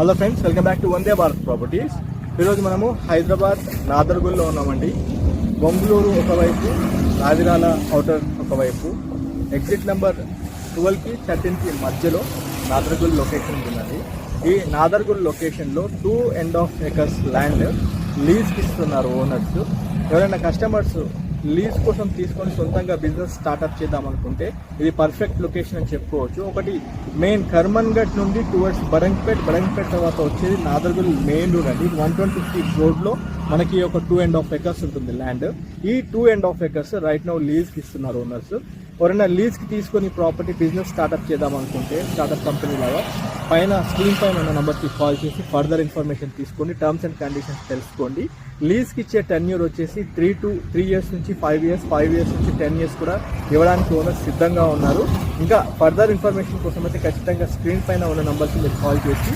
Hello friends, welcome back to Vande Bharat properties. ఈరోజు మనము హైదరాబాద్ నాదర్గుల్లో ఉన్నామండి. బొంగుళూరు ఒకవైపు, రావిరాల అవుటర్ ఒకవైపు, ఎగ్జిట్ నెంబర్ 12కి 13కి మధ్యలో నాదర్గుల్ లొకేషన్ ఉంటుందండి. ఈ నాదర్గుల్ లొకేషన్లో 2.5 acres ల్యాండ్ లీజ్కి ఇస్తున్నారు ఓనర్స్. ఎవరైనా కస్టమర్స్ లీజ్ కోసం తీసుకొని సొంతంగా బిజినెస్ స్టార్ట్అప్ చేద్దాం అనుకుంటే ఇది పర్ఫెక్ట్ లొకేషన్ అని చెప్పుకోవచ్చు. ఒకటి మెయిన్ కర్మన్ఘట్ నుండి టువర్డ్స్ బడంగ్పేట్ తర్వాత వచ్చేది నాదర్గుల్ మెయిన్ రోడ్ అండి. 120 feet రోడ్లో మనకి ఒక 2.5 acres ఉంటుంది ల్యాండ్. ఈ 2.5 acres రైట్ నౌ లీజ్కి ఇస్తున్నారు ఓనర్స్. ఎవరైనా లీజ్కి తీసుకొని ప్రాపర్టీ బిజినెస్ స్టార్ట్అప్ చేద్దాం అనుకుంటే స్టార్ట్అప్ కంపెనీ లాగా స్క్రీన్ పైన ఉన్న నెంబర్కి కాల్ చేసి ఫర్దర్ ఇన్ఫర్మేషన్ తీసుకొని టర్మ్స్ అండ్ కండిషన్స్ తెలుసుకోండి. లీజ్కి ఇచ్చే టెన్యూర్ వచ్చేసి 3 years నుంచి 5 years, 5 years నుంచి 10 years కూడా ఇవ్వడానికి ఓనర్స్ సిద్ధంగా ఉన్నారు. ఇంకా ఫర్దర్ ఇన్ఫర్మేషన్ కోసం అయితే ఖచ్చితంగా స్క్రీన్ పైన ఉన్న నెంబర్కి మీరు కాల్ చేసి